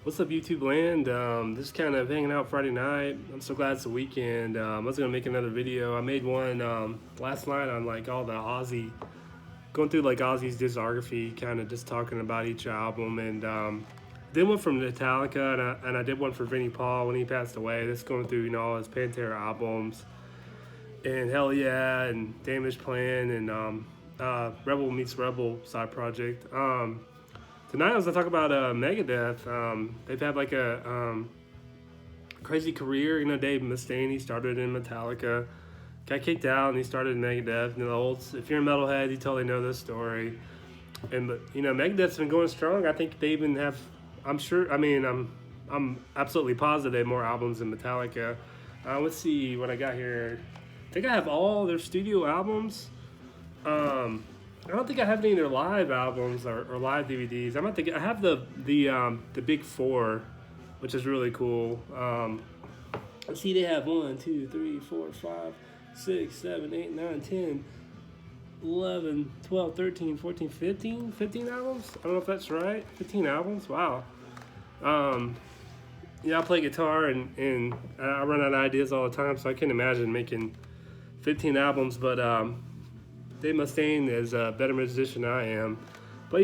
What's up, YouTube land? Just kind of hanging out Friday night. I'm so glad it's the weekend. I was gonna make another video. I made one last night on like all the Ozzy, going through like Ozzy's discography, kind of just talking about each album. And did one from Metallica, and I did one for Vinnie Paul when he passed away. Just going through all his Pantera albums, and Hell Yeah, and Damage Plan, and Rebel Meets Rebel side project. Tonight I was gonna talk about Megadeth. They've had like a crazy career. Dave Mustaine, he started in Metallica, got kicked out, and he started in Megadeth. And the old, if you're a metalhead, you totally know this story. But Megadeth's been going strong. I think they even have. I'm sure. I mean, I'm absolutely positive they have more albums than Metallica. Let's see what I got here. I think I have all their studio albums. I don't think I have any of their live albums or live DVDs. I have the big four, which is really cool. Let's see, they have 1, 2, 3, 4, 5, 6, 7, 8, 9, 10, 11, 12, 13, 14, 15 albums. I don't know if that's right. 15 albums. Wow. I play guitar and I run out of ideas all the time, so I can't imagine making 15 albums, but Dave Mustaine is a better musician than I am. But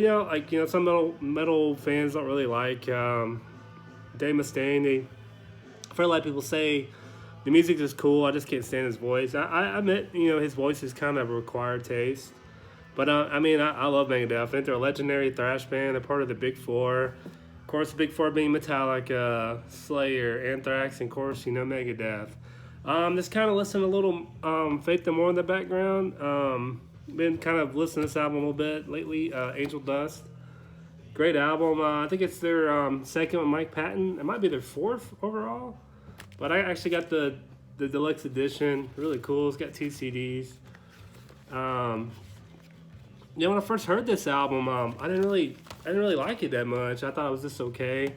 some metal fans don't really like Dave Mustaine. I've heard a lot of people say the music is cool, I just can't stand his voice. I admit, his voice is kind of a required taste. But I love Megadeth. I think they're a legendary thrash band. They're part of the Big Four. Of course, the Big Four being Metallica, Slayer, Anthrax, and of course, Megadeth. Just kind of listening a little Faith No More in the background. Been kind of listening to this album a little bit lately. Angel Dust, great album. I think it's their second with Mike Patton. It might be their fourth overall, but I actually got the deluxe edition. Really cool. It's got 2 CDs. When I first heard this album, I didn't really like it that much. I thought it was just okay.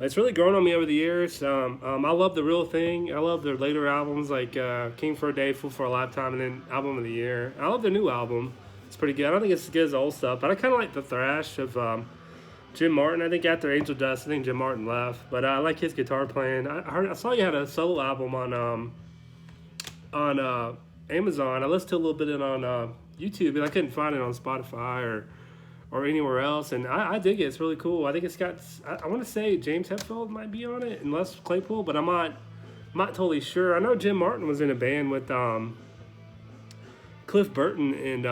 It's really grown on me over the years. I love The Real Thing. I love their later albums like King for a Day, Fool for a Lifetime, and then Album of the Year. I love their new album. It's pretty good. I don't think it's as good as the old stuff, but I kind of like the thrash of Jim Martin. I think after Angel Dust, I think Jim Martin left, but I like his guitar playing. I saw you had a solo album on Amazon. I listened to a little bit of it on YouTube, and I couldn't find it on Spotify or anywhere else, and I dig it. It's really cool. I think it's got, I want to say James Hetfield might be on it, and Les Claypool, but I'm not totally sure. I know Jim Martin was in a band with Cliff Burton and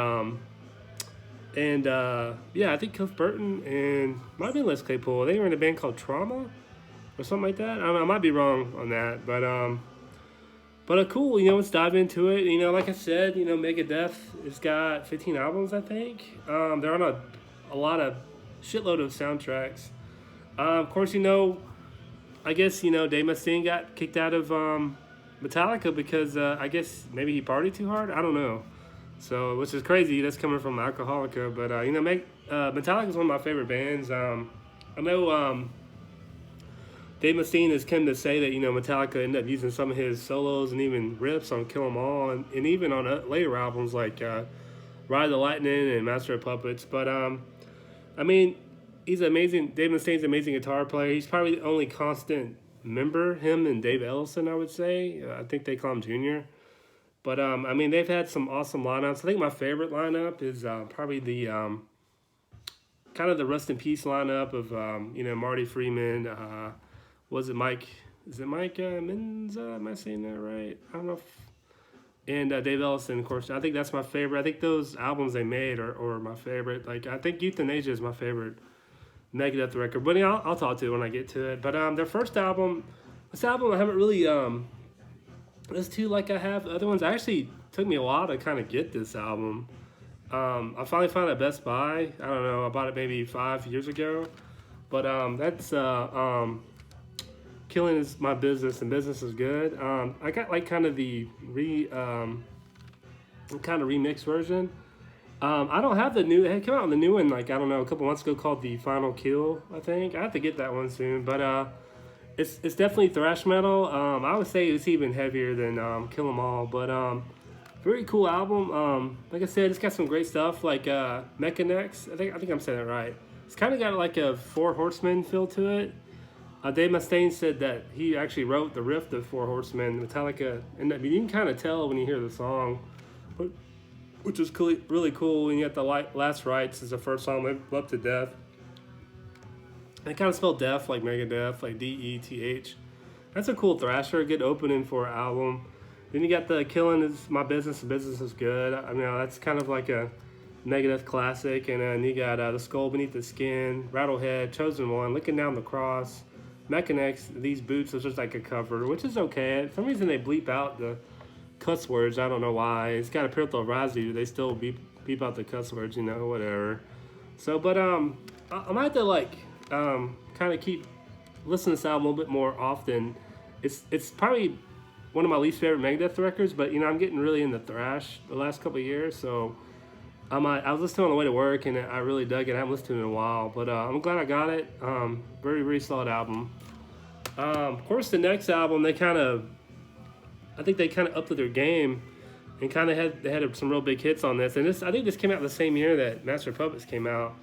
I think Cliff Burton and might be Les Claypool. They were in a band called Trauma or something like that. I don't know, I might be wrong on that, but cool. Let's dive into it. Like I said, Megadeth has got 15 albums, I think. They're on a lot of shitload of soundtracks. Of course, I guess, Dave Mustaine got kicked out of Metallica because I guess maybe he partied too hard. I don't know. So, which is crazy. That's coming from Alcoholica. But, Metallica is one of my favorite bands. I know Dave Mustaine has come to say that, Metallica ended up using some of his solos and even riffs on Kill 'Em All and even on later albums like Ride the Lightning and Master of Puppets. But, he's amazing. Dave Mustaine's an amazing guitar player. He's probably the only constant member, him and Dave Ellison, I would say. I think they call him Junior. But, they've had some awesome lineups. I think my favorite lineup is probably the kind of the Rust in Peace lineup of, Marty Freeman. Was it Mike? Is it Mike Menza? Am I saying that right? I don't know and Dave Ellison, of course. I think that's my favorite. I think those albums they made are my favorite. Like, I think Euthanasia is my favorite Megadeth record. But I'll talk to it when I get to it. But their first album, this album I haven't really listened to like I have the other ones. Actually took me a while to kind of get this album. I finally found it at Best Buy. I don't know, I bought it maybe 5 years ago. But that's Killing Is My Business and Business Is Good. I got like kind of the remix version. I don't have the new. It came out on the new one like, I don't know, a couple months ago, called The Final Kill, I think. I have to get that one soon. But it's definitely thrash metal. I would say it's even heavier than Kill 'Em All. But very cool album. Like I said, it's got some great stuff like Mechanex. I think I'm saying it right. It's kind of got like a Four Horsemen feel to it. Dave Mustaine said that he actually wrote the riff to Four Horsemen, Metallica, and I mean, you can kind of tell when you hear the song, which is cool, really cool. And you got the Last Rites is the first song they love to death. They kind of spell death like Megadeth, like Deth. That's a cool thrasher, good opening for an album. Then you got the Killing Is My Business, the Business Is Good. I mean, that's kind of like a Megadeth classic. And then you got The Skull Beneath the Skin, Rattlehead, Chosen One, Looking Down the Cross, Mechanics, These Boots is just like a cover, which is okay. For some reason they bleep out the cuss words. I don't know why. It's got a Pirto Razi. They still beep out the cuss words, you know, whatever. So, but I might have to like kind of keep listening to this album a little bit more often. It's probably one of my least favorite Megadeth records, but you know I'm getting really into thrash the last couple of years, so I was listening on the way to work and I really dug it. I haven't listened to it in a while, but I'm glad I got it. Very, very solid album. Of course, the next album, I think they kind of upped their game and kind of had some real big hits on this. And I think this came out the same year that Master of Puppets came out.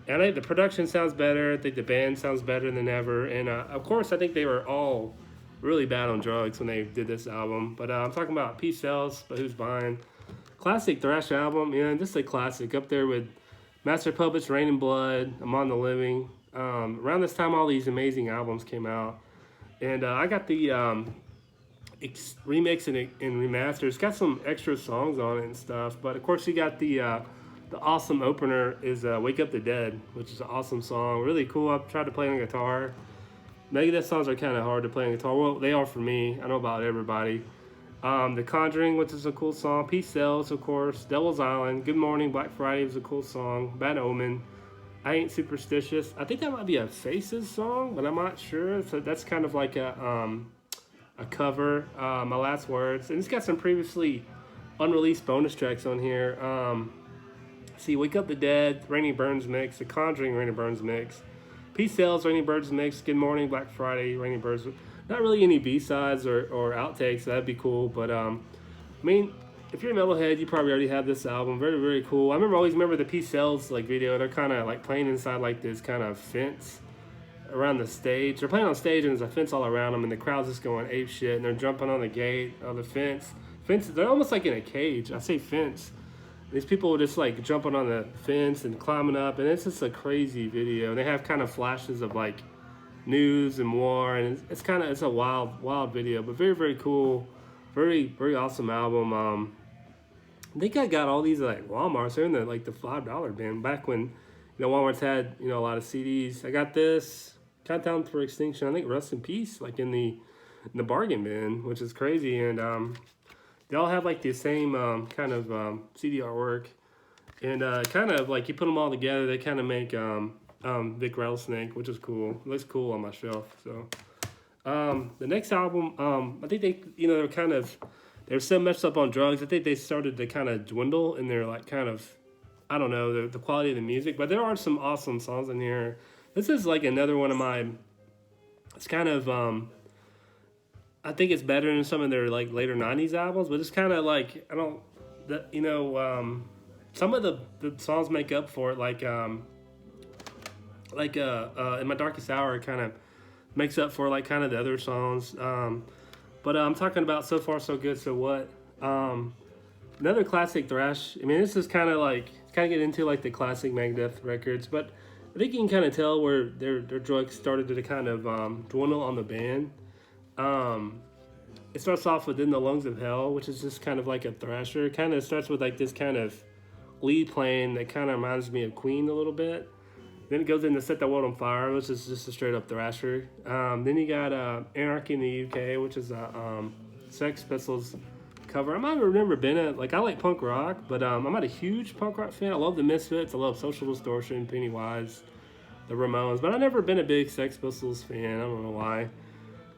And I think the production sounds better. I think the band sounds better than ever. And of course, I think they were all really bad on drugs when they did this album. But I'm talking about Peace Sells, But Who's Buying? Classic thrash album. You know, just a classic up there with Master of Puppets, Rain and Blood, Among the Living. Around this time, all these amazing albums came out. And I got the remix and remaster. It's got some extra songs on it and stuff. But of course, you got the awesome opener is Wake Up the Dead, which is an awesome song. Really cool. I've tried to play on guitar. Megadeth songs are kind of hard to play on guitar. Well, they are for me. I don't know about everybody. The Conjuring, which is a cool song. Peace Sells, of course. Devil's Island. Good Morning, Black Friday was a cool song. Bad Omen. I Ain't Superstitious. I think that might be a Faces song, but I'm not sure. So that's kind of like a cover. My Last Words. And it's got some previously unreleased bonus tracks on here. See, Wake Up the Dead, Rainy Burns mix. The Conjuring, Rainy Burns mix. Peace Sells, Rainy Birds mix. Good Morning, Black Friday, Rainy Birds. Not really any B-sides or outtakes. That'd be cool. But, I mean, if you're a metalhead, you probably already have this album. Very, very cool. I always remember the Peace Sells like video. They're kind of like playing inside like this kind of fence around the stage. They're playing on stage and there's a fence all around them and the crowd's just going ape shit and they're jumping on the gate of the fence. They're almost like in a cage. I say fence. These people are just like jumping on the fence and climbing up, and it's just a crazy video. And they have kind of flashes of like news and war, and it's a wild video, but very, very cool, very, very awesome album. I think I got all these like Walmarts. They're in the like the $5 bin back when Walmart's had a lot of CDs. I got this Countdown for Extinction. I think Rust in Peace like in the bargain bin, which is crazy, and they all have like the same kind of CD artwork, and kind of like you put them all together, they kind of make Vic Rattlesnake, which is cool. It looks cool on my shelf. So the next album, I think they were so messed up on drugs. I think they started to kind of dwindle in their like kind of, I don't know, the quality of the music. But there are some awesome songs in here. This is like another one of my. It's kind of I think it's better than some of their like later '90s albums, but it's kind of like some of the songs make up for it. Like In My Darkest Hour, it kind of makes up for like kind of the other songs. But I'm talking about So Far So Good, So What. Another classic thrash. I mean, this is kind of get into like the classic Megadeth records, but I think you can kind of tell where their drugs started to kind of dwindle on the band. It starts off with In the Lungs of Hell, which is just kind of like a thrasher. It kind of starts with like this kind of lead playing that kind of reminds me of Queen a little bit. Then it goes into Set the World on Fire, which is just a straight up thrasher. Then you got Anarchy in the UK, which is a Sex Pistols cover. I might have never been I like punk rock, but I'm not a huge punk rock fan. I love the Misfits. I love Social Distortion, Pennywise, the Ramones, but I've never been a big Sex Pistols fan. I don't know why.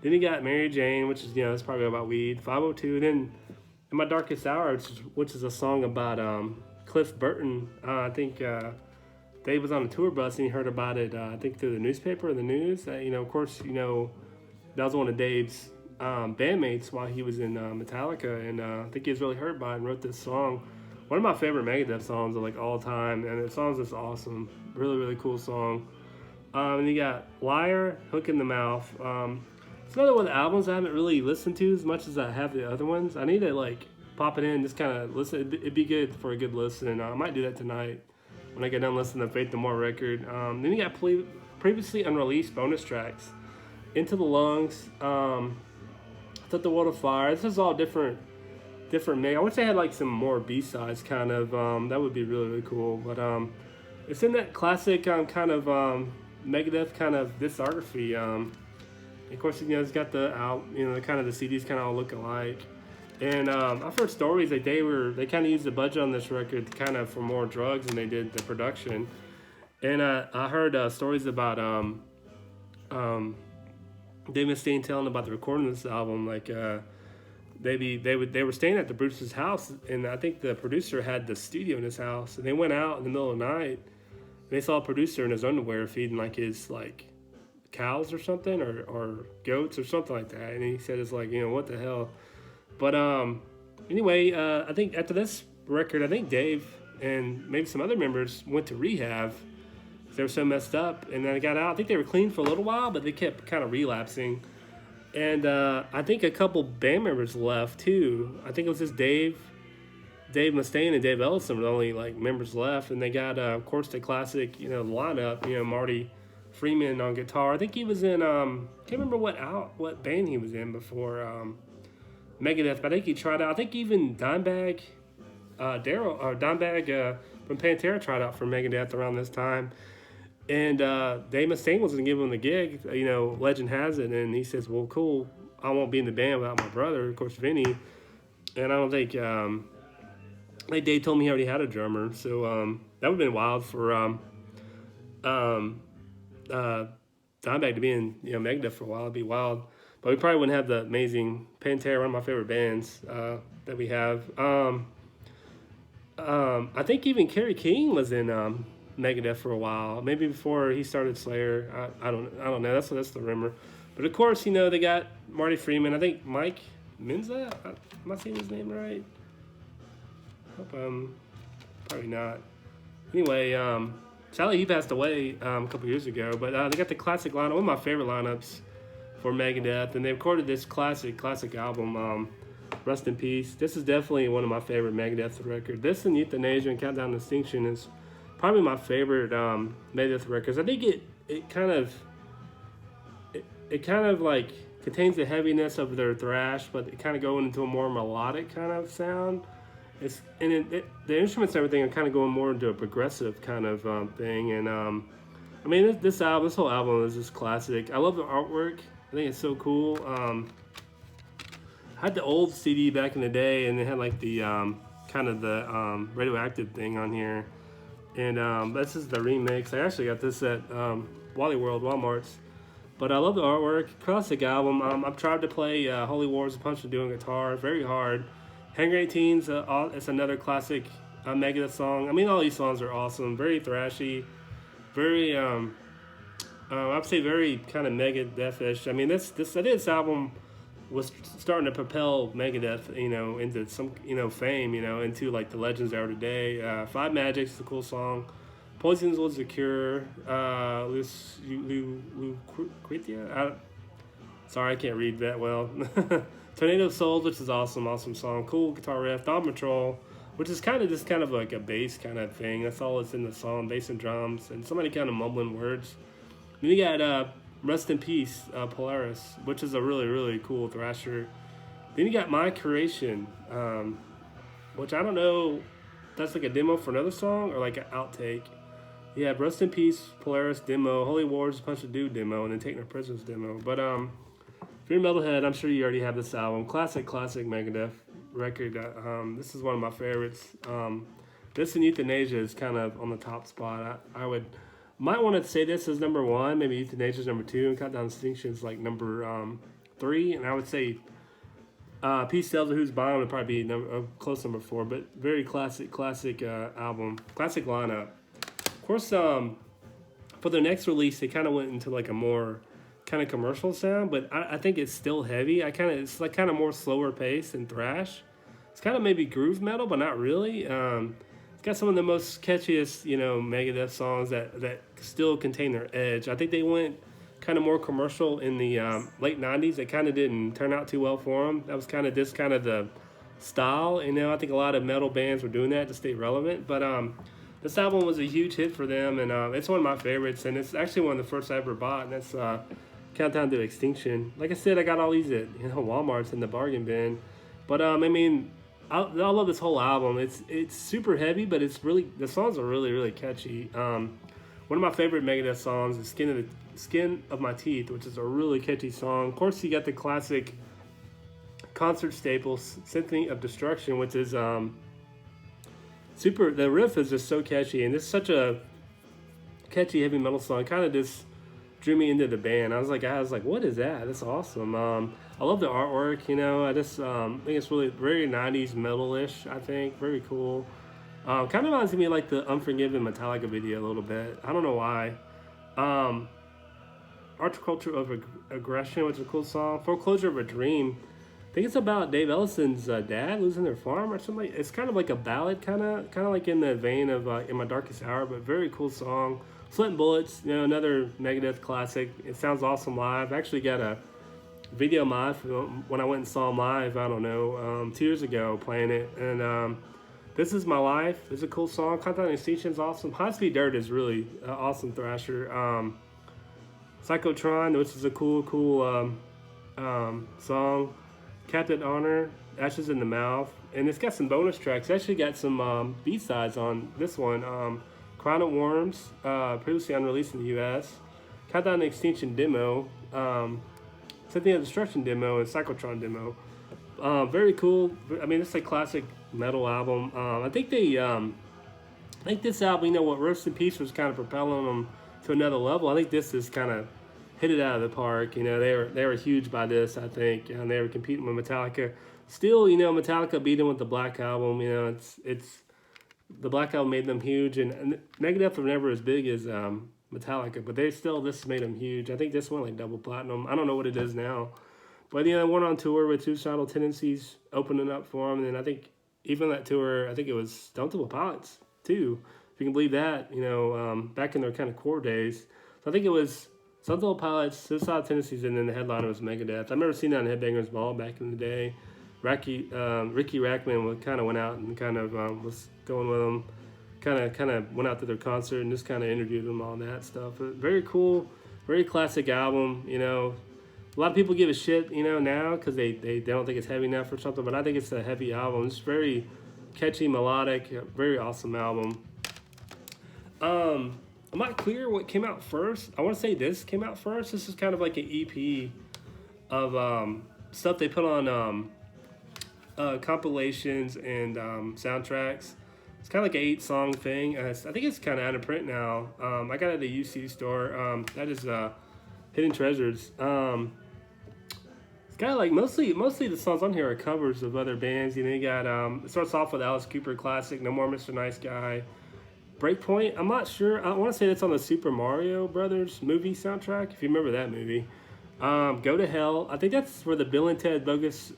Then you got Mary Jane, which is, it's probably about weed. 502. Then In My Darkest Hour, which is a song about Cliff Burton. I think Dave was on a tour bus and he heard about it, I think through the newspaper or the news. Of course, that was one of Dave's bandmates while he was in Metallica. And I think he was really hurt by it and wrote this song, one of my favorite Megadeth songs of like all time, and the song's just awesome. Really, really cool song. And you got Liar, Hook in the Mouth. It's another one of the albums I haven't really listened to as much as I have the other ones. I need to like pop it in, just kind of listen. It'd be good for a good listen. I might do that tonight when I get done listening to Faith No More record. Then you got previously unreleased bonus tracks. Into the Lungs, Set the World Afire. This is all different I wish they had like some more B-sides kind of. That would be really, really cool. But it's in that classic kind of Megadeth kind of discography. Of course, it's got the kind of the CDs kind of all look alike. And I've heard stories that they kind of used the budget on this record kind of for more drugs than they did the production. And I heard stories about Dave Mustaine telling about the recording of this album, like they were staying at the producer's house, and I think the producer had the studio in his house, and they went out in the middle of the night, and they saw a producer in his underwear feeding like his like cows or something, or goats or something like that, and he said it's like, what the hell. But anyway, I think after this record, I think Dave and maybe some other members went to rehab. They were so messed up, and then they got out. I think they were clean for a little while, but they kept kind of relapsing. And I think a couple band members left too. I think it was just Dave Mustaine and Dave Ellison were the only like members left, and they got of course the classic lineup. Marty Freeman on guitar. I think he was in can't remember what band he was in before Megadeth, but I think he tried out. I think even Dimebag from Pantera tried out for Megadeth around this time. And Dave Mustaine was going to give him the gig, legend has it. And he says, well, cool, I won't be in the band without my brother, of course, Vinny. And I don't think, like Dave told me he already had a drummer. So that would have been wild for Dimebag to be in Megadeth for a while. It'd be wild. But we probably wouldn't have the amazing Pantera, one of my favorite bands that we have. I think even Kerry King was in Megadeth for a while, maybe before he started Slayer. I don't know. That's the rumor. But of course, they got Marty Freeman. I think Mike Menza. Am I saying his name right? Hope probably not. Anyway, sadly he passed away a couple years ago. But they got the classic lineup, one of my favorite lineups for Megadeth, and they recorded this classic album. Rest in Peace. This is definitely one of my favorite Megadeth records. This and Euthanasia and Countdown to Extinction is probably my favorite Megadeth records. I think it kind of like contains the heaviness of their thrash, but it kind of going into a more melodic kind of sound. The instruments and everything are kind of going more into a progressive kind of thing. And this whole album is just classic. I love the artwork. I think it's so cool. I had the old CD back in the day, and they had like the kind of the radioactive thing on here. And this is the remix. I actually got this at Wally World, Walmart's. But I love the artwork. Classic album. I've tried to play Holy Wars, a punch and doing guitar. Very hard. Hangar 18's it's another classic Megadeth song. All these songs are awesome. Very thrashy. Very, I'd say very kind of Megadeth-ish. This album was starting to propel Megadeth, into some, fame, into like the legends they are today. Five Magics is a cool song. Poisons was the Cure. Sorry, I can't read that well. Tornado of Souls, which is awesome song. Cool guitar riff. Dawn Patrol, which is kind of like a bass kind of thing. That's all that's in the song, bass and drums, and somebody kind of mumbling words. Then you got Rest in Peace, Polaris, which is a really, really cool thrasher. Then you got My Creation, which I don't know, that's like a demo for another song or like an outtake. You have Rest in Peace, Polaris demo, Holy Wars, Punch the Dude demo, and then Take No Prisoners demo. But if you're a metalhead, I'm sure you already have this album. Classic Megadeth record. This is one of my favorites. This and Euthanasia is kind of on the top spot. I might want to say this is number one, maybe Euthanasia is number two, and Countdown to Extinction is like number three, and I would say Peace Sells Who's Buying would probably be a close number four, but very classic album, classic lineup. Of course, for their next release, they kind of went into like a more kind of commercial sound, but I think it's still heavy. It's like kind of more slower pace than thrash, It's kind of maybe groove metal, but not really. It's got some of the most catchiest, Megadeth songs that still contain their edge. I think they went kind of more commercial in the late '90s. It kind of didn't turn out too well for them. That was kind of just kind of the style. I think a lot of metal bands were doing that to stay relevant. But this album was a huge hit for them, and it's one of my favorites. And it's actually one of the first I ever bought, and that's Countdown to Extinction. Like I said, I got all these at Walmart's in the bargain bin. But I love this whole album. It's super heavy, but the songs are really really catchy. One of my favorite Megadeth songs is Skin of My Teeth, which is a really catchy song. Of course, you got the classic concert staple Symphony of Destruction, which is super. The riff is just so catchy, and it's such a catchy heavy metal song. It kind of just drew me into the band. I was like, what is that? That's awesome. I love the artwork. I just think it's really very '90s metal-ish. I think very cool. Kind of reminds me of like the Unforgiven Metallica video a little bit. I don't know why. Horticulture of Aggression, which is a cool song. Foreclosure of a Dream. I think it's about Dave Ellison's dad losing their farm or something. It's kind of like a ballad, kind of like in the vein of In My Darkest Hour, but very cool song. Slit Bullets, another Megadeth classic. It sounds awesome live. I actually got a video live when I went and saw them live, I don't know, 2 years ago playing it. And This Is My Life is a cool song. Countdown to Extinction is awesome. High Speed Dirt is really awesome thrasher. Psychotron, which is a cool song. Captain Honor, Ashes in the Mouth. And it's got some bonus tracks. It's actually got some B-sides on this one. Crown of Worms, previously unreleased in the U.S. Countdown to Extinction demo. Symphony of Destruction demo and Psychotron demo. Very cool. It's a classic metal album. I think this album, what Rust in Peace was kind of propelling them to another level. I think this is kind of hit it out of the park. They were huge by this, I think, and they were competing with Metallica. Still, Metallica beat them with the Black Album. It's the Black Album made them huge, and Megadeth were never as big as Metallica, but this made them huge. I think this went like double platinum. I don't know what it is now, but they went on tour with Suicidal Tendencies opening up for them, and then I think even that tour, I think it was Stone Temple Pilots too, if you can believe that. Back in their kind of core days. So I think it was Stone Temple Pilots, Suicidal Tendencies, and then the headliner was Megadeth. I remember seeing that on Headbangers Ball back in the day. Ricky Rackman kind of went out and kind of was going with them. Kind of went out to their concert and just kind of interviewed them, all that stuff. But very cool, very classic album. A lot of people give a shit, now because they don't think it's heavy enough or something. But I think it's a heavy album. It's very catchy, melodic, very awesome album. I'm not clear what came out first. I want to say this came out first. This is kind of like an EP of stuff they put on compilations and soundtracks. It's kind of like an 8-song thing. I think it's kind of out of print now. I got it at the UC store. That is Hidden Treasures. It's kind of like mostly the songs on here are covers of other bands. You got it starts off with Alice Cooper classic, No More Mr. Nice Guy. Breakpoint, I'm not sure. I want to say that's on the Super Mario Brothers movie soundtrack, if you remember that movie. Go to Hell. I think that's for the Bill and Ted Bogus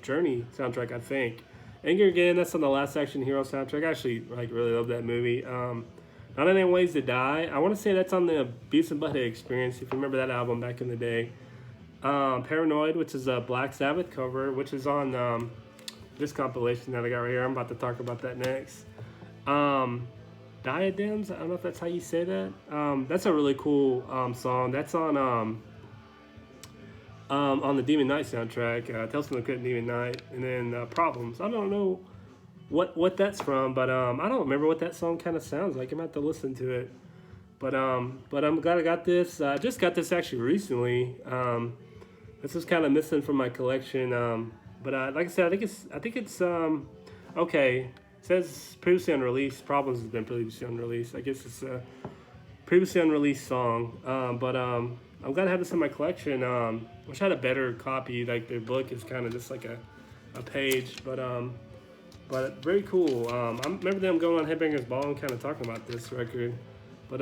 Journey soundtrack, I think. Anger Again, that's on the Last Action Hero soundtrack. I actually really love that movie. Not Any Ways to Die. I want to say that's on the Beavis and Butthead Experience, if you remember that album back in the day. Paranoid, which is a Black Sabbath cover, which is on this compilation that I got right here. I'm about to talk about that next. Diadems, I don't know if that's how you say that. That's a really cool song. That's on the Demon Knight soundtrack, Tales from the Crypt, Demon Knight, and then Problems. I don't know what that's from, but I don't remember what that song kind of sounds like. I'm going to have to listen to it. But I'm glad I got this. I just got this actually recently. This is kind of missing from my collection. But like I said, I think it's okay. It says previously unreleased. Problems has been previously unreleased. I guess it's a previously unreleased song. But I'm glad to have this in my collection. Wish I had a better copy. Like their book is kind of just like a page. But very cool. I remember them going on Headbangers Ball and kind of talking about this record. But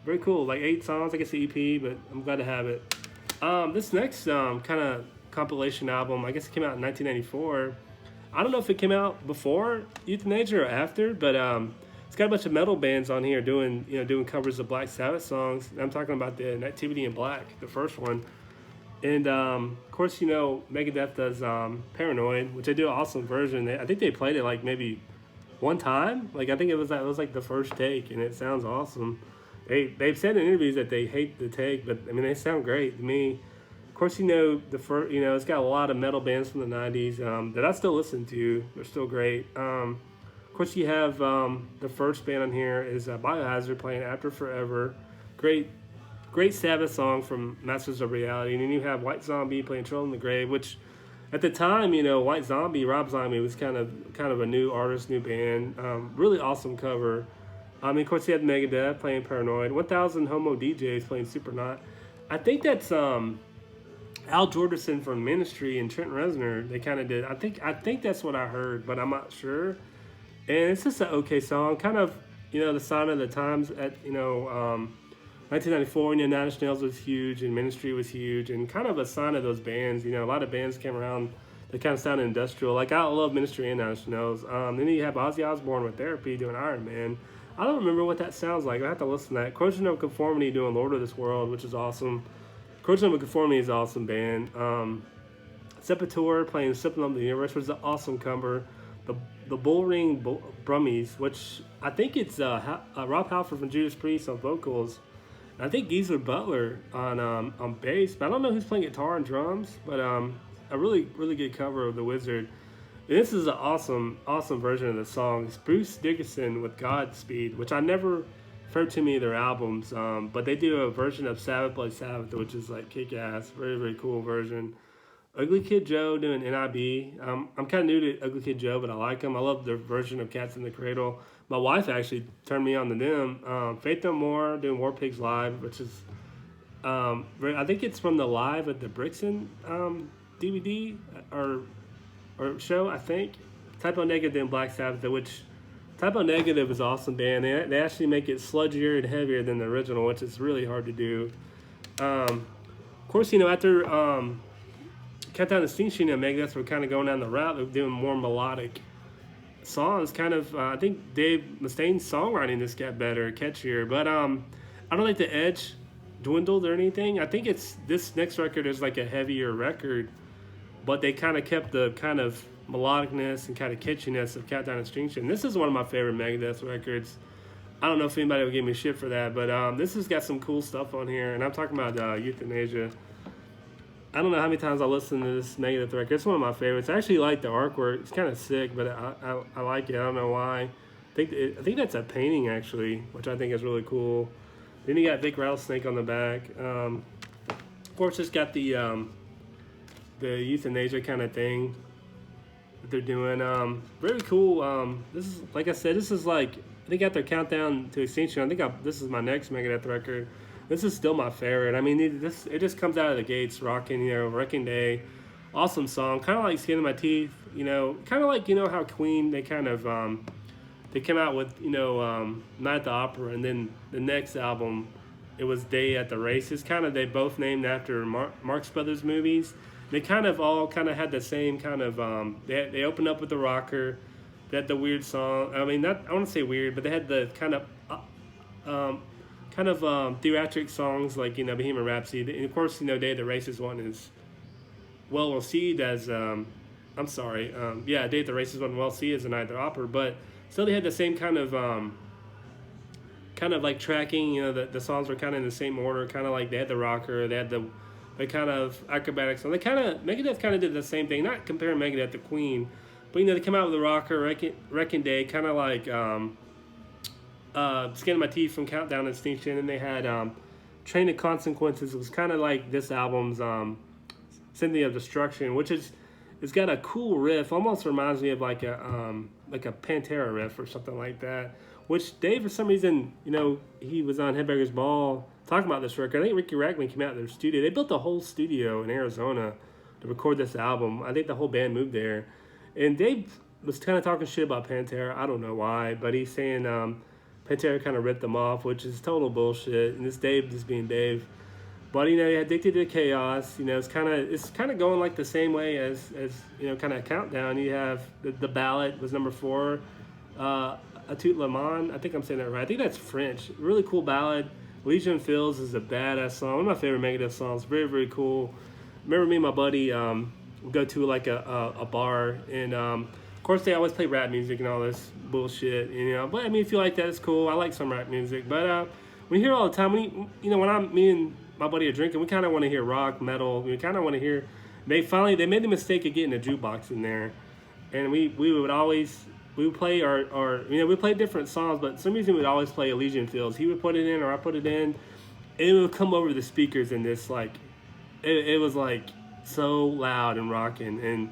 very cool. Like 8 songs. I guess the EP, but I'm glad to have it. This next kind of compilation album, I guess it came out in 1994. I don't know if it came out before Euthanasia or after, but it's got a bunch of metal bands on here doing covers of Black Sabbath songs. I'm talking about the Nativity in Black, the first one. And of course, Megadeth does Paranoid, which they do an awesome version. I think they played it like maybe one time. Like I think it was like the first take, and it sounds awesome. They've said in interviews that they hate the take, but I mean they sound great to me. Of course, the first, it's got a lot of metal bands from the '90s that I still listen to. They're still great. Of course, you have the first band on here is Biohazard playing After Forever. Great Sabbath song from Masters of Reality. And then you have White Zombie playing Troll in the Grave, which at the time, White Zombie, Rob Zombie was kind of a new artist, new band. Really awesome cover. Of course, you had Megadeth playing Paranoid. 1000 Homo DJs playing Supernaut. I think that's Al Jordison from Ministry and Trent Reznor. They kind of did. I think that's what I heard, but I'm not sure. And it's just an okay song. Kind of, the sign of the times at, 1994, Nine Inch Nails was huge and Ministry was huge, and kind of a sign of those bands. A lot of bands came around that kind of sounded industrial. Like, I love Ministry and Nine Inch Nails. Then you have Ozzy Osbourne with Therapy doing Iron Man. I don't remember what that sounds like. I have to listen to that. Corrosion of Conformity doing Lord of this World, which is awesome. Corrosion of Conformity is an awesome band. Sepultura playing Sipping on the Universe, which is an awesome cover. The Bullring Brummies, which I think it's Rob Halford from Judas Priest on vocals. I think Geezer Butler on bass, but I don't know who's playing guitar and drums. But a really, really good cover of The Wizard. And this is an awesome version of the song. It's Bruce Dickinson with Godspeed, which I never heard too many of their albums. But they do a version of Sabbath Bloody Sabbath, which is like kick-ass. Very, very cool version. Ugly Kid Joe doing NIB. I'm kind of new to Ugly Kid Joe, but I like them. I love their version of Cats in the Cradle. My wife actually turned me on to them. Faith No More doing War Pigs Live, which is, I think it's from the Live at the Brixton DVD or show, I think. Typo Negative and Black Sabbath, which Typo Negative is an awesome band. They actually make it sludgier and heavier than the original, which is really hard to do. Of course, after Countdown to Extinction and Megadeth were kind of going down the route of doing more melodic songs. Kind of, I think Dave Mustaine's songwriting just got better, catchier. But I don't think the edge dwindled or anything. I think it's this next record is like a heavier record, but they kind of kept the kind of melodicness and kind of catchiness of Countdown to Extinction. This is one of my favorite Megadeth records. I don't know if anybody will give me shit for that, but this has got some cool stuff on here, and I'm talking about Euthanasia. I don't know how many times I listened to this Megadeth record. It's one of my favorites. I actually like the artwork. It's kind of sick, but I like it. I don't know why. I think that's a painting, actually, which I think is really cool. Then you got Vic Rattlesnake on the back. Of course, it's got the Euthanasia kind of thing that they're doing. Very cool. This is, like I said, this is like, I think after Countdown to Extinction, this is my next Megadeth record. This is still my favorite. I mean, it just comes out of the gates rocking, Wrecking Day. Awesome song. Kind of like Skin in My Teeth, kind of like, how Queen, they kind of, they came out with, Night at the Opera, and then the next album, it was Day at the Races. Kind of, they both named after Marx Brothers movies. They kind of all kind of had the same kind of, they opened up with the rocker. They had the weird song. I mean, I want to say weird, but they had the kind of theatric songs like, Bohemian Rhapsody. And of course, Day of the Races one is well received as, Day of the Races one well received as a Night at the Opera, but still they had the same kind of like tracking, the songs were kind of in the same order, kind of like they had the rocker, they had the kind of acrobatic song. Megadeth kind of did the same thing, not comparing Megadeth to Queen, but, they come out with the rocker, Wrecking Day, kind of like, Skin in My Teeth from Countdown to Extinction, and they had Train of Consequences. It was kind of like this album's Symphony of Destruction, which it's got a cool riff, almost reminds me of like a Pantera riff or something like that. Which Dave, for some reason, he was on Headbangers Ball talking about this record. I think Ricky Raglan came out of their studio. They built a whole studio in Arizona to record this album. I think the whole band moved there, and Dave was kind of talking shit about Pantera. I don't know why, but he's saying Pantera kind of ripped them off, which is total bullshit. And this Dave just being Dave. But you know, yeah, Addicted to Chaos. You know, it's kind of going like the same way as you know, kind of Countdown. You have the ballad was number 4. A Tout Le Monde. I think I'm saying that right. I think that's French. Really cool ballad. Legion Fields is a badass song. One of my favorite Megadeth songs. Very, very cool. Remember me and my buddy would go to like a bar, and of course they always play rap music and all this bullshit, you know. But I mean, if you like that, it's cool. I like some rap music. But we hear all the time, when me and my buddy are drinking, we kind of want to hear rock, metal. We kind of want to hear. They made the mistake of getting a jukebox in there, and we would play we played different songs, but for some reason we'd always play Elysian Fields. He would put it in, or I put it in, and it would come over the speakers in this like, it was like so loud and rocking, and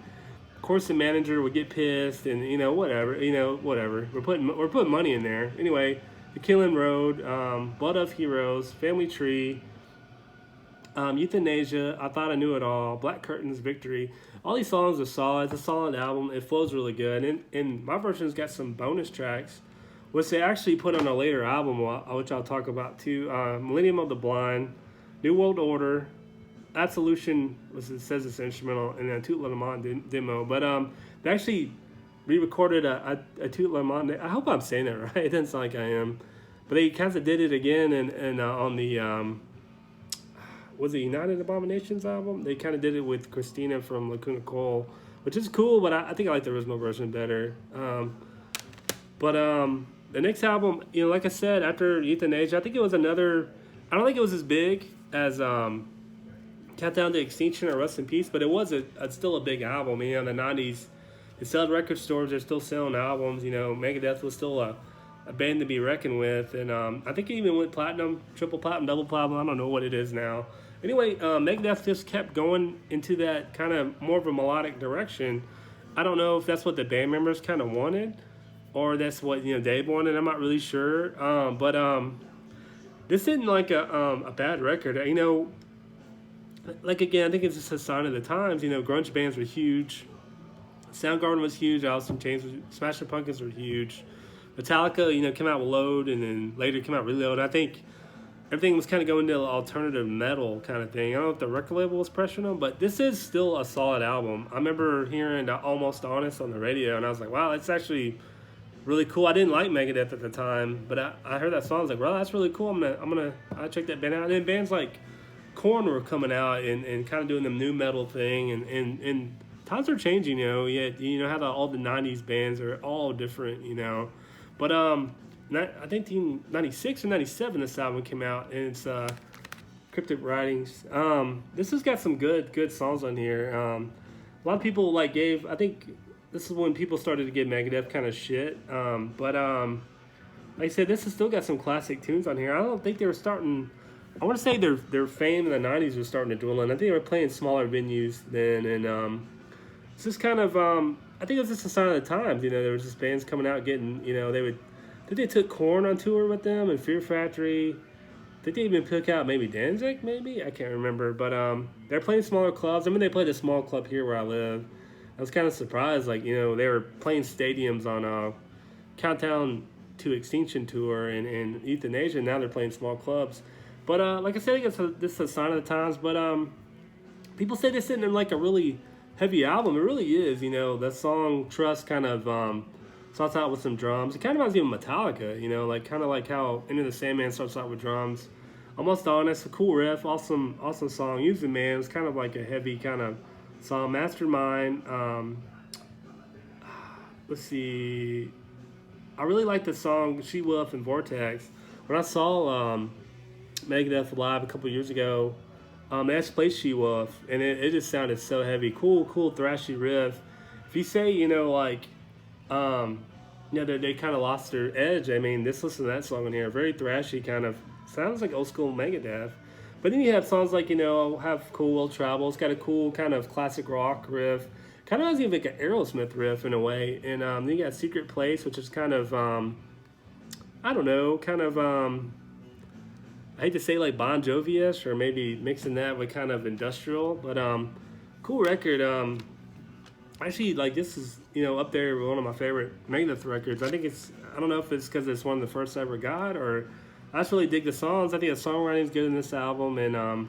of course the manager would get pissed, and whatever. We're putting money in there anyway. The Killing Road, Blood of Heroes, Family Tree, Euthanasia, I Thought I Knew It All, Black Curtains, Victory. All these songs are solid. It's a solid album. It flows really good. And my version's got some bonus tracks, which they actually put on a later album, which I'll talk about too. Millennium of the Blind, New World Order, Absolution, it says it's instrumental, and then Tout Le Monde demo. But they actually re-recorded a Tout Le Monde. I hope I'm saying that right. It doesn't sound like I am. But they kind of did it again and on the... was it United Abominations album? They kind of did it with Christina from Lacuna Coil, which is cool, but I think I like the original version better. But the next album, like I said, after Euthanasia, I think it was another... I don't think it was as big as Countdown to Extinction or Rust in Peace, but it was still a big album. In the 90s, it sold record stores. They're still selling albums. Megadeth was still a band to be reckoned with. And I think it even went platinum, triple platinum, double platinum. I don't know what it is now. Anyway, Megadeth just kept going into that kind of more of a melodic direction. I don't know if that's what the band members kind of wanted, or that's what Dayborn, and I'm not really sure. But this isn't like a bad record. Like again, I think it's just a sign of the times. Grunge bands were huge. Soundgarden was huge. Alice in Chains was, Smashing Pumpkins were huge. Metallica, came out with Load, and then later came out Reload. I think everything was kind of going to alternative metal kind of thing. I don't know if the record label was pressuring them, but this is still a solid album. I remember hearing Almost Honest on the radio, and I was like, wow, that's actually really cool. I didn't like Megadeth at the time, but I heard that song. I was like, well, that's really cool. I'll check that band out. And then bands like Korn were coming out and kind of doing the new metal thing, and times are changing. How all the 90s bands are all different. But I think 96 or 97 this album came out, and it's Cryptic Writings. This has got some good songs on here. A lot of people I think this is when people started to give Megadeth kind of shit. But like I said, this has still got some classic tunes on here. I don't think they were starting... I want to say their fame in the 90s was starting to dwindle, and I think they were playing smaller venues then, and it's just kind of... I think it was just a sign of the times, there was just bands coming out getting, they took Korn on tour with them and Fear Factory. I think they even took out maybe Danzig, maybe? I can't remember. But they're playing smaller clubs. They played a small club here where I live. I was kind of surprised. They were playing stadiums on Countdown to Extinction tour and Euthanasia. And now they're playing small clubs. But like I said, I guess this is a sign of the times. But people say this isn't a really heavy album. It really is. The song Trust kind of... starts out with some drums. It kind of reminds me of Metallica, kind of like how Enter the Sandman starts out with drums. Almost Honest, a cool riff, awesome song. Use the Man, it's kind of like a heavy kind of song. Mastermind, let's see. I really like the song She Wolf and Vortex. When I saw Megadeth live a couple years ago, they actually played She Wolf, and it just sounded so heavy. Cool, thrashy riff. If you say, they kind of lost their edge. Listen to that song in here. Very thrashy, kind of sounds like old school Megadeth. But then you have songs like, have Cool Will Travel. It's got a cool kind of classic rock riff. Kind of reminds me of like an Aerosmith riff in a way. And then you got Secret Place, which is kind of, I don't know, kind of, I hate to say like Bon Jovi-ish, or maybe mixing that with kind of industrial. But cool record. Actually, this is, up there with one of my favorite Megadeth records. I don't know if it's because it's one of the first I ever got, or I just really dig the songs. I think the songwriting is good in this album, and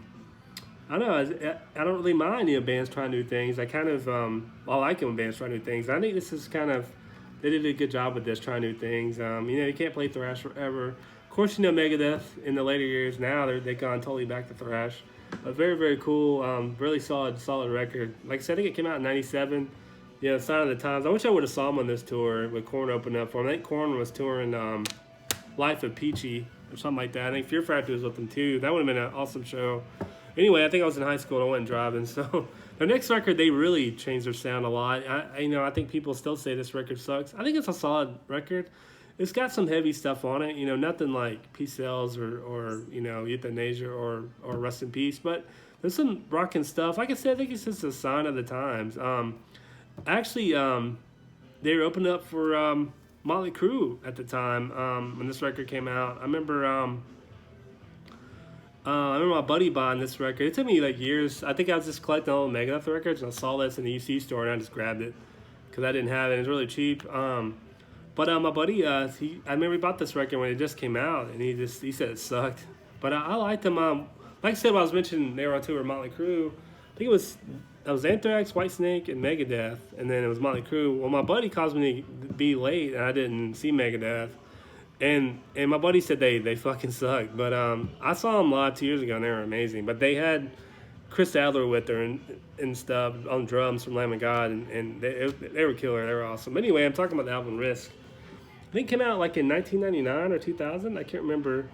I know. I don't really mind, bands trying new things. I kind of I like it when bands try new things. I think this is kind of they did a good job with this, trying new things. You can't play thrash forever. Of course, Megadeth in the later years now they've gone totally back to thrash. But very very cool, really solid record. Like I said, I think it came out in '97. Sign of the times. I wish I would have saw him on this tour with Korn opening up for him. I think Korn was touring Life of Peachy or something like that. I think Fear Factory was with them too. That would have been an awesome show. Anyway, I think I was in high school and I went driving. So their next record, they really changed their sound a lot. I think people still say this record sucks. I think it's a solid record. It's got some heavy stuff on it. Nothing like Peace Cells or Euthanasia or Rest in Peace. But there's some rocking stuff. Like I said, I think it's just a sign of the times. Actually, they were opening up for Motley Crue at the time when this record came out. I remember my buddy buying this record. It took me like years. I think I was just collecting all the Megadeth records, and I saw this in the UC store, and I just grabbed it because I didn't have it. It was really cheap. But my buddy, I remember he bought this record when it just came out, and he said it sucked. But I liked them. Like I said, when I was mentioning they were on tour with Motley Crue, I think it was Anthrax, Whitesnake, and Megadeth, and then it was Motley Crue. Well, my buddy caused me to be late, and I didn't see Megadeth. And my buddy said they fucking suck. But I saw them live 2 years ago, and they were amazing. But they had Chris Adler with her and stuff on drums from Lamb of God, and they were killer. They were awesome. But anyway, I'm talking about the album Risk. I think it came out like in 1999 or 2000. I can't remember.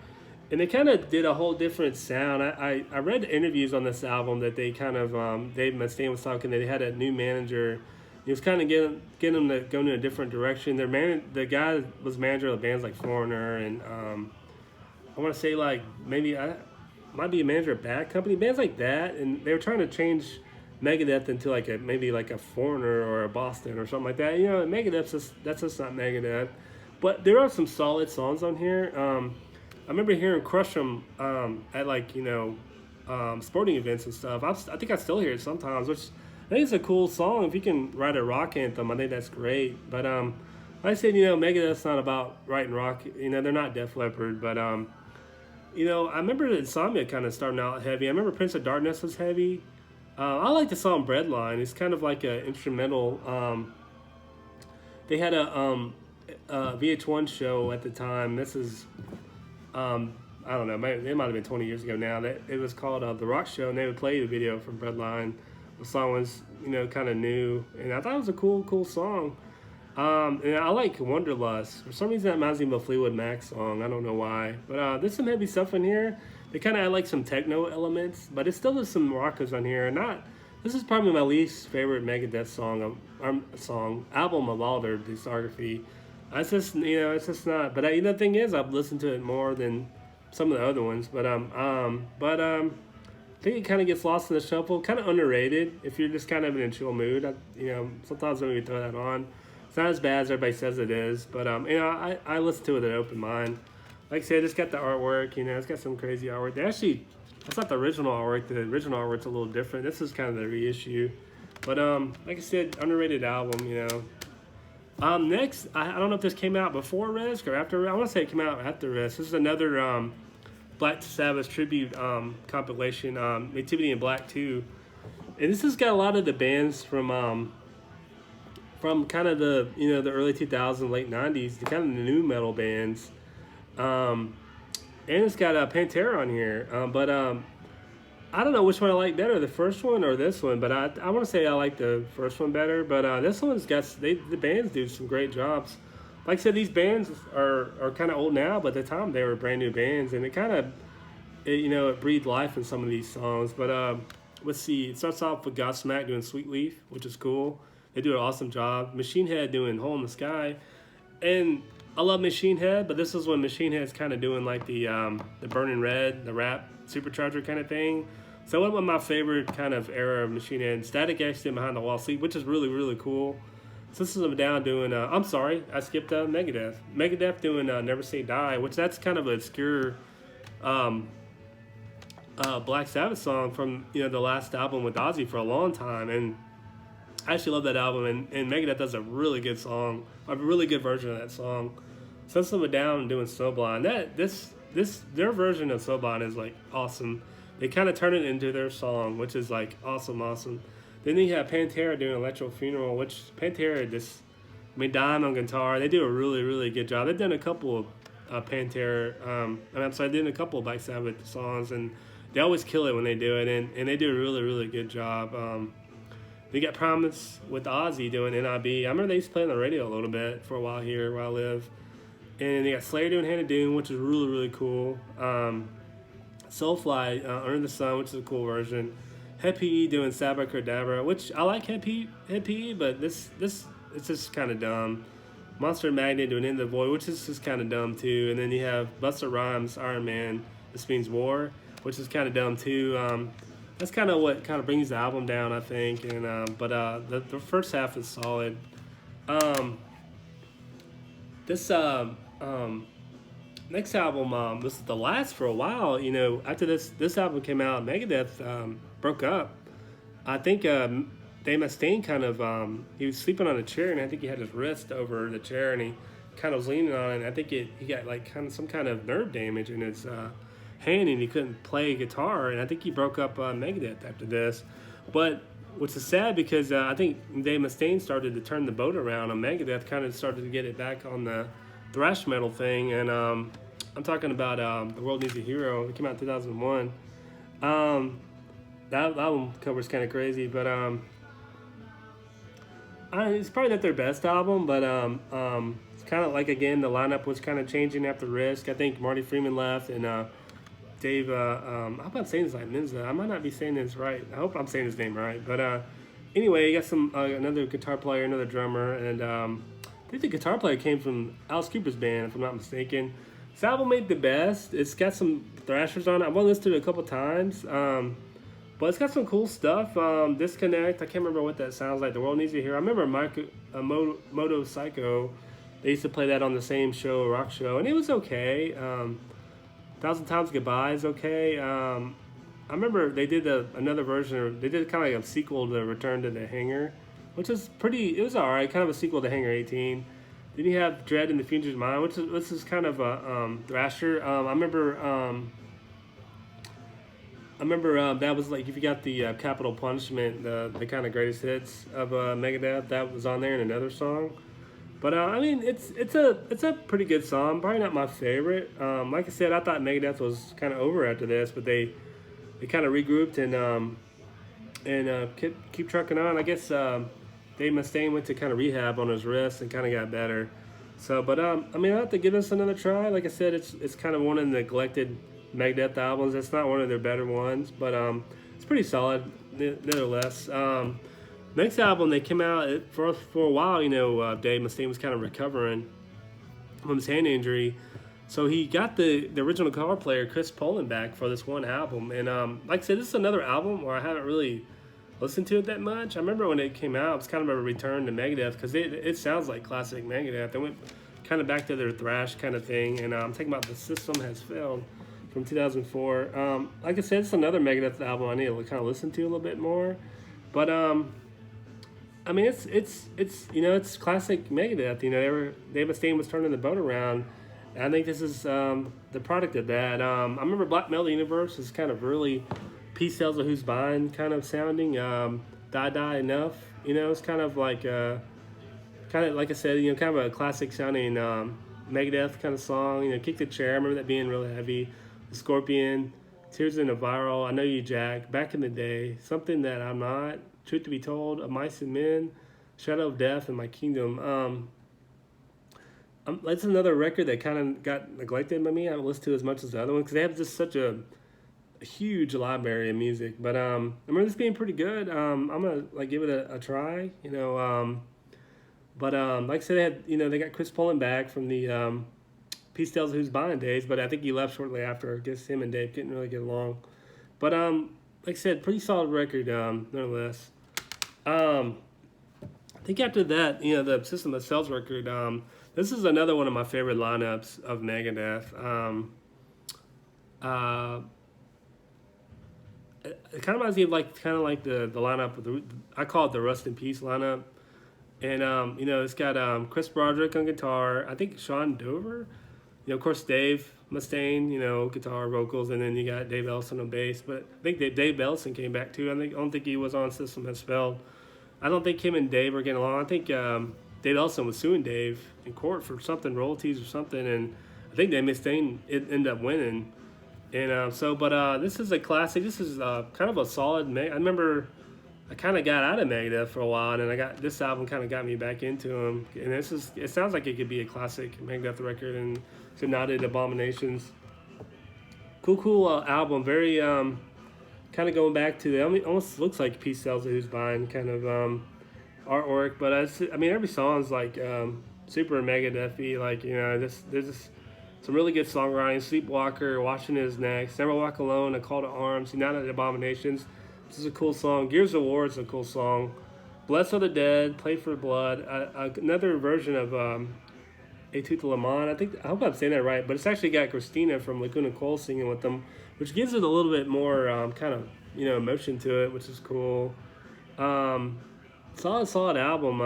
And they kind of did a whole different sound. I read interviews on this album that they kind of, Dave Mustaine was talking that they had a new manager. He was kind of getting them to go in a different direction. The guy was manager of bands like Foreigner and I want to say like maybe might be a manager of Bad Company, bands like that. And they were trying to change Megadeth into maybe a Foreigner or a Boston or something like that. Megadeth, that's just not Megadeth. But there are some solid songs on here. I remember hearing Crush 'Em at sporting events and stuff. I think I still hear it sometimes, which I think it's a cool song. If you can write a rock anthem, I think that's great. But like I said, Megadeth's not about writing rock. They're not Def Leppard. But I remember Insomnia kind of starting out heavy. I remember Prince of Darkness was heavy. I like the song Breadline. It's kind of like an instrumental. They had a VH1 show at the time. This is I don't know, it might have been 20 years ago now. That it was called The Rock Show, and they would play the video from Breadline. The song was, kind of new, and I thought it was a cool song. And I like Wanderlust. For some reason, that reminds me of a Fleetwood Mac song. I don't know why, but there's some heavy stuff in here. They kind of add like some techno elements, but it's still there's some rockers on here. This is probably my least favorite Megadeth album of all their discography. It's just not. But the thing is, I've listened to it more than some of the other ones. But I think it kind of gets lost in the shuffle. Kind of underrated if you're just kind of in a chill mood. Sometimes when we throw that on, it's not as bad as everybody says it is. But I listen to it with an open mind. Like I said, it's got the artwork. It's got some crazy artwork. That's not the original artwork. The original artwork's a little different. This is kind of the reissue. But like I said, underrated album. Next, I don't know if this came out before Risk or after. I want to say it came out after Risk. This is another Black Sabbath tribute compilation, Activity in Black 2. And this has got a lot of the bands from kind of the the early 2000s, late 90s, the kind of the new metal bands. And it's got Pantera on here. But I don't know which one I like better, the first one or this one, but I want to say I like the first one better. But this one's got the bands do some great jobs. Like I said, these bands are kind of old now, but at the time they were brand new bands, and it kind of it breathed life in some of these songs. But let's see, it starts off with Godsmack doing Sweet Leaf, which is cool. They do an awesome job. Machine Head doing Hole in the Sky, and I love Machine Head, but this is when Machine Head's kind of doing like the Burning Red, the rap supercharger kind of thing. So one of my favorite kind of era of Machine Head, Static X did Behind the Wall Sleep, which is really, really cool. So this is them down doing, I'm sorry, I skipped Megadeth. Megadeth doing Never Say Die, which that's kind of an obscure Black Sabbath song from, the last album with Ozzy for a long time. And I actually love that album, and Megadeth does a really good song, a really good version of that song. So this is them down and doing Snowblind. Their version of Snowblind is like awesome. they kind of turn it into their song, which is like awesome, awesome. Then you have Pantera doing Electro Funeral, which Pantera just, I mean, Dime on guitar. They do a really, really good job. They've done a couple of Pantera, I'm sorry, they did a couple of Black Sabbath songs, and they always kill it when they do it, and they do a really, really good job. They got Promise with Ozzy doing NIB. I remember they used to play on the radio a little bit for a while here where I live. And they got Slayer doing Hand of Doom, which is really, really cool. Soulfly, Under the Sun, which is a cool version. Head PE doing Sabbath Cadabra, which I like Head PE, but this it's just kind of dumb. Monster Magnet doing In the Void, which is just kind of dumb too. And then you have Busta Rhymes, Iron Man, This Means War, which is kind of dumb too. That's kind of what kind of brings the album down, I think. And but the first half is solid. This next album, this is the last for a while. You know, after this album came out, Megadeth broke up. I think Dave Mustaine kind of he was sleeping on a chair, and I think he had his wrist over the chair, and he kind of was leaning on it. And I think he got like kind of some kind of nerve damage in his hand, and he couldn't play guitar. And I think he broke up Megadeth after this. But which is sad because I think Dave Mustaine started to turn the boat around on Megadeth, kind of started to get it back on the thrash metal thing. And I'm talking about The World Needs a Hero. It came out in 2001. That album cover's kind of crazy, but it's probably not their best album, but it's kind of like, again, the lineup was kind of changing after Risk. I think Marty Freeman left, and Dave, I'm about saying his name, Minza. I might not be saying this right. I hope I'm saying his name right. But anyway, you got some another guitar player, another drummer, and I think the guitar player came from Alice Cooper's band, if I'm not mistaken. This album ain't the best. It's got some thrashers on it. I've only listened to it a couple times, but it's got some cool stuff. Disconnect, I can't remember what that sounds like. The World Needs a Hero. I remember Moto Psycho. They used to play that on the same show, rock show, and it was okay. 1,000 Times Goodbye is okay. I remember they did another version. They did kind of like a sequel to Return to the Hangar, which is pretty. It was alright, kind of a sequel to Hangar 18. Then you have Dread in the Future's Mind, which is kind of a thrasher. I remember that was like, if you got the Capital Punishment, the kind of greatest hits of Megadeth, that was on there in another song. But I mean, it's a pretty good song. Probably not my favorite. Like I said, I thought Megadeth was kind of over after this, but they kind of regrouped and keep trucking on. I guess Dave Mustaine went to kind of rehab on his wrist and kind of got better. So, but I mean, I have to give this another try. Like I said, it's kind of one of the neglected Megadeth albums. It's not one of their better ones, but it's pretty solid nevertheless. Next album, they came out for a while. You know, Dave Mustaine was kind of recovering from his hand injury, so he got the original guitar player Chris Poland back for this one album. And like I said, this is another album where I haven't really listened to it that much. I remember when it came out, it was kind of a return to Megadeth because it sounds like classic Megadeth. They went kind of back to their thrash kind of thing. And I'm talking about The System Has Failed from 2004. Like I said, it's another Megadeth album I need to kind of listen to a little bit more. But I mean, it's you know, it's classic Megadeth. You know, Dave Mustaine was turning the boat around. And I think this is the product of that. I remember Black Metal Universe is kind of really Peace Tells of Who's Buying kind of sounding. Die Enough. You know, it's kind of like like I said, you know, kind of a classic sounding Megadeth kind of song. You know, Kick the Chair. I remember that being really heavy. The Scorpion, Tears in a Viral, I Know You Jack, Back in the Day, Something That I'm Not, Truth to Be Told, Of Mice and Men, Shadow of Death, and My Kingdom. That's another record that kind of got neglected by me. I haven't listened to as much as the other one because they have just such a huge library of music. But I remember this being pretty good. I'm gonna give it a try. You know, but like I said, they got Chris Poland back from the Peace Tells Who's Buying days, but I think he left shortly after. I guess him and Dave didn't really get along. But like I said, pretty solid record nonetheless. I think after that, you know, the System of Sells record. This is another one of my favorite lineups of Megadeth. It kind of reminds me of like the lineup. I call it the Rust in Peace lineup. And you know, it's got Chris Broderick on guitar. I think Sean Dover. You know, of course, Dave Mustaine, you know, guitar, vocals, and then you got Dave Ellison on bass. But I think that Dave Ellison came back too. I don't think he was on System Has Failed. I don't think him and Dave were getting along. I think Dave Ellison was suing Dave in court for something, royalties or something, and I think Dave Mustaine ended up winning. And this is a classic. This is kind of a solid. I remember I kind of got out of Megadeth for a while, and this album kind of got me back into them. And it sounds like it could be a classic Megadeth record, and it's nodded Abominations. Cool album. Very kind of going back to almost looks like Peace Sells Who's Buying kind of artwork, but every song's like super Megadeth-y. Like, you know, there's just some really good songwriting. Sleepwalker, Watching His Next, Never Walk Alone, A Call to Arms, United Abominations. This is a cool song. Gears of War is a cool song. Blessed Are the Dead, Play for Blood. Another version of A Tooth Le Monde. I hope I'm saying that right, but it's actually got Christina from Lacuna Coil singing with them, which gives it a little bit more kind of, you know, emotion to it, which is cool. Solid album.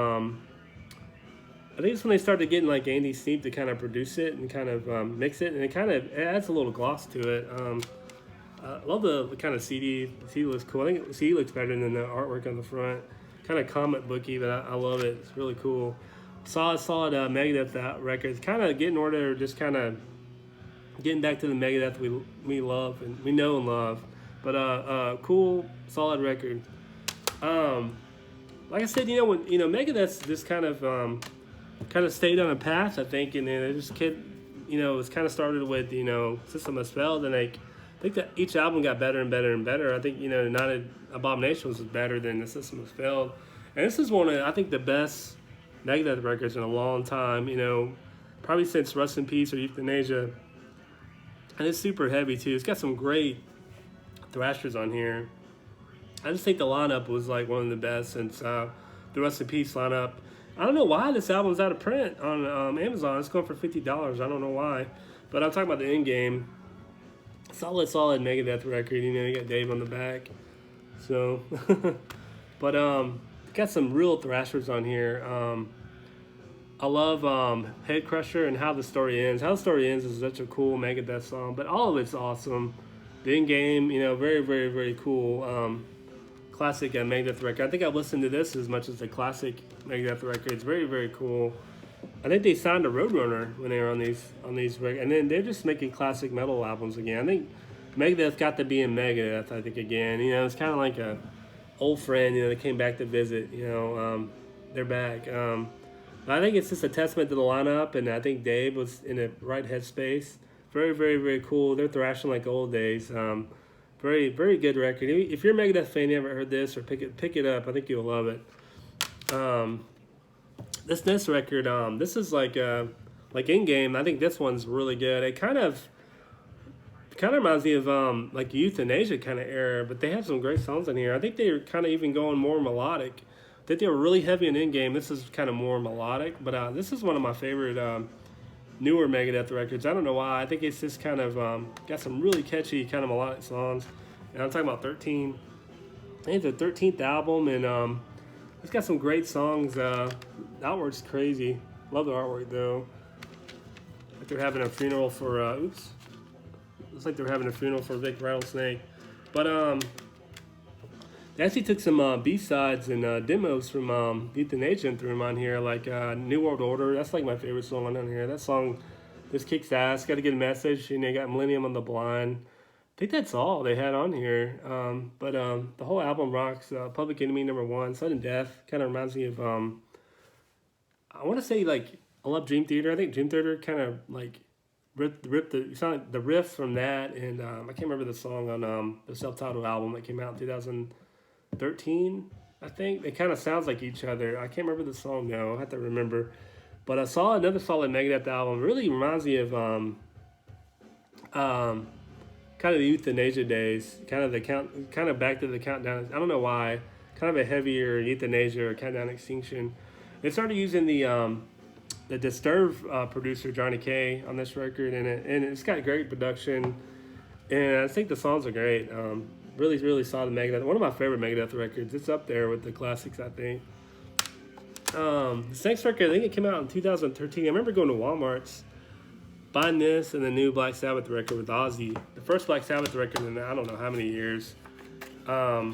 I think it's when they started getting like Andy Sneap to kind of produce it and kind of mix it, and it adds a little gloss to it. I love the kind of CD. The CD looks cool. I think the CD looks better than the artwork on the front. Kind of comic booky, but I love it. It's really cool. Solid Megadeth records. Kind of getting order, just kind of getting back to the Megadeth we love and we know and love. But cool, solid record. Like I said, you know, when Megadeth's just kind of stayed on a path, I think, and then it just it's kind of started with System Has Failed, and I think that each album got better and better and better. I think United Abominations was better than the System Has Failed, and this is one of I think the best Megadeth records in a long time. Probably since Rust in Peace or Euthanasia, and it's super heavy too. It's got some great thrashers on here. I just think the lineup was like one of the best since the Rust in Peace lineup. I don't know why this album's out of print on Amazon. It's going for $50. I don't know why, but I'm talking about the end game. Solid Megadeth record. You got Dave on the back. So, but got some real thrashers on here. I love Head Crusher and How the Story Ends. How the Story Ends is such a cool Megadeth song, but all of it's awesome. The end game, very, very, very cool. Classic Megadeth record. I think I've listened to this as much as the classic Megadeth record. It's very, very cool. I think they signed a Roadrunner when they were on these records, and then they're just making classic metal albums again. I think Megadeth got to be in Megadeth. I think again, it's kind of like a old friend. They came back to visit. They're back. But I think it's just a testament to the lineup, and I think Dave was in the right headspace. Very, very, very cool. They're thrashing like old days. Very, very good record. If you're a Megadeth fan, you haven't heard this or pick it up. I think you'll love it. This record, this is like In Game. I think this one's really good. It kind of reminds me of like Euthanasia kind of era, but they have some great songs in here. I think they're kind of even going more melodic. I think they were really heavy in In Game. This is kind of more melodic, but this is one of my favorite newer Megadeth records. I don't know why. I think it's just kind of got some really catchy kind of melodic songs. And I'm talking about 13. I think it's the 13th album, and it's got some great songs. The artwork's crazy. Love the artwork though. Like they're having a funeral for looks like they're having a funeral for Vic Rattlesnake. But they actually took some B-sides and demos from Euthanasia and threw them on here, like New World Order. That's like my favorite song on here. That song just kicks ass. Got a good message. And they got Millennium on the Blind. I think that's all they had on here. But the whole album rocks. Public Enemy #1, Sudden Death. Kind of reminds me of, I want to say, like, I love Dream Theater. I think Dream Theater kind of, like, ripped the riff from that. And I can't remember the song on the self-titled album that came out in 2013, I think. It kind of sounds like each other. I can't remember the song now. I have to remember. But I saw another solid Megadeth album. It really reminds me of kind of the Euthanasia days. Kind of back to the Countdown. I don't know why. Kind of a heavier Euthanasia or Countdown Extinction. They started using the Disturbed producer Johnny K on this record, and it's got great production. And I think the songs are great. Really, really solid Megadeth. One of my favorite Megadeth records. It's up there with the classics, I think. This next record, I think it came out in 2013. I remember going to Walmart's buying this and the new Black Sabbath record with Ozzy. The first Black Sabbath record in I don't know how many years. I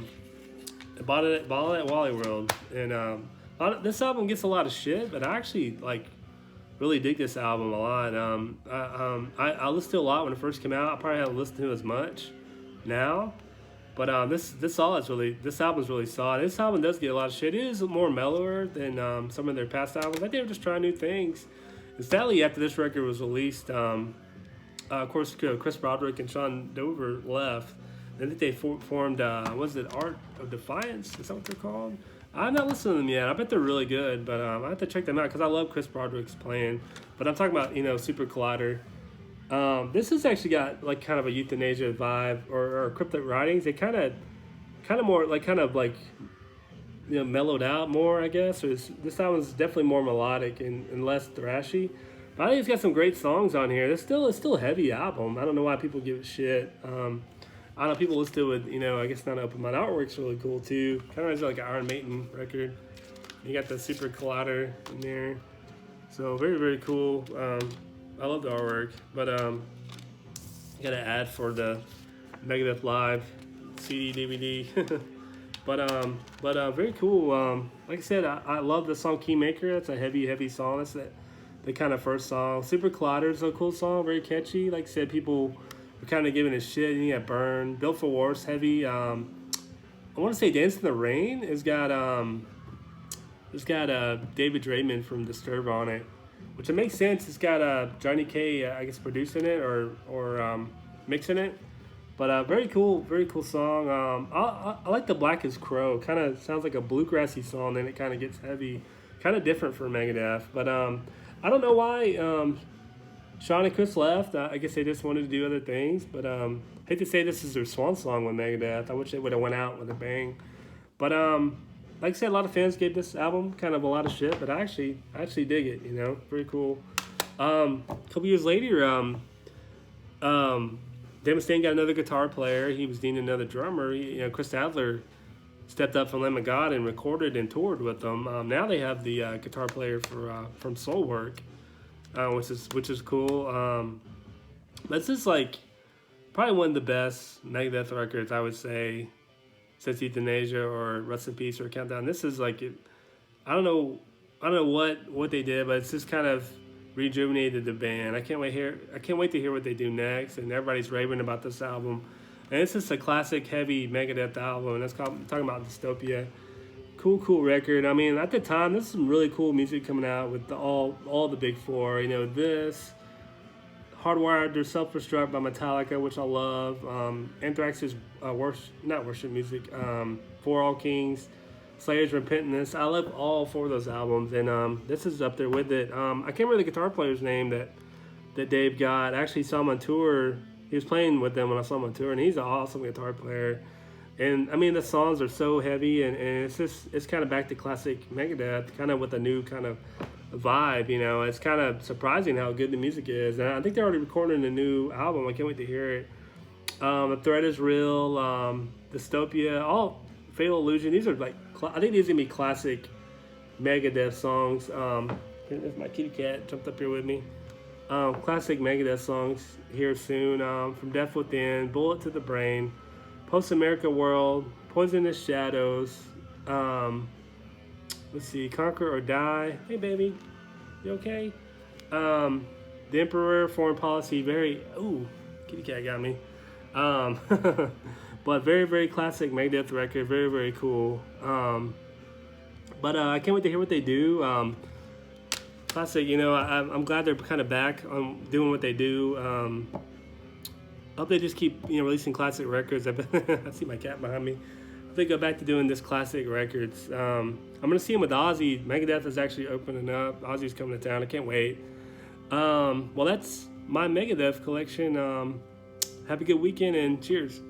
bought it at Wally World, and this album gets a lot of shit, but I actually really dig this album a lot. I listened to it a lot when it first came out. I probably haven't listened to it as much now, but this album's really solid. This album does get a lot of shit. It is more mellower than some of their past albums. I think they were just trying new things. And sadly, after this record was released, of course, Chris Broderick and Sean Dover left. I think they formed, was it Art of Defiance? Is that what they're called? I'm not listening to them yet. I bet they're really good, but I have to check them out because I love Chris Broderick's playing. But I'm talking about, Supercollider. This has actually got kind of a euthanasia vibe or cryptic writings. They kind of more mellowed out more, I guess. This album's definitely more melodic and less thrashy. But I think it's got some great songs on here. It's still a heavy album. I don't know why people give it shit. I don't know, people listen to it, I guess not open mind. Artwork's really cool too. Kind of reminds me of an Iron Maiden record. You got the Supercollider in there. So very, very cool. I love the artwork. But got an ad for the Megadeth Live CD, DVD. but very cool. Like I said, I love the song Keymaker. That's a heavy, heavy song. That's the kind of first song. Supercollider's a cool song, very catchy. Like I said, people we're kind of giving it shit. You got Burn, Built for War's heavy. I want to say Dance in the Rain. It's got David Draymond from Disturbia on it, which it makes sense. It's got Johnny K, I guess, producing it or mixing it. But very cool song. I like the Blackest Crow. Kind of sounds like a bluegrassy song, then it kind of gets heavy. Kind of different for Megadeth. But I don't know why Sean and Chris left. I guess they just wanted to do other things. But hate to say this is their swan song with Megadeth. I wish they would have went out with a bang. But like I said, a lot of fans gave this album kind of a lot of shit. But I actually dig it. Very cool. A couple years later, Dave Mustaine got another guitar player. He was needing another drummer. Chris Adler stepped up from Lamb of God and recorded and toured with them. Now they have the guitar player from Soulwork. Which is cool. This is probably one of the best Megadeth records, I would say, since Euthanasia or Rest in Peace or Countdown. This is I don't know what they did, but it's just kind of rejuvenated the band. I can't wait to hear what they do next, and everybody's raving about this album. And it's just a classic heavy Megadeth album, and I'm talking about Dystopia. Cool record. I mean, at the time, there's some really cool music coming out with all the big four. This, Hardwired, there's Self-Destruct by Metallica, which I love. Anthrax's not worship music. For All Kings, Slayer's Repentance. I love all four of those albums, and this is up there with it. I can't remember the guitar player's name that Dave got. I actually saw him on tour. He was playing with them when I saw him on tour, and he's an awesome guitar player. And I mean, the songs are so heavy, and it's kind of back to classic Megadeth, kind of with a new kind of vibe. It's kind of surprising how good the music is. And I think they're already recording a new album. I can't wait to hear it. The Threat Is Real, Dystopia, all Fatal Illusion. These are I think these are gonna be classic Megadeth songs. There's my kitty cat jumped up here with me. Classic Megadeth songs here soon. From Death Within, Bullet to the Brain, Post America World, Poisonous Shadows, let's see, Conquer or Die. Hey baby, you okay? The Emperor, Foreign Policy, kitty cat got me. But very, very classic Megadeth record, very, very cool. But I can't wait to hear what they do. Classic, I'm glad they're kind of back on doing what they do. I hope they just keep, releasing classic records. I see my cat behind me. I hope they go back to doing this classic records. I'm going to see him with Ozzy. Megadeth is actually opening up. Ozzy's coming to town. I can't wait. Well, that's my Megadeth collection. Have a good weekend and cheers.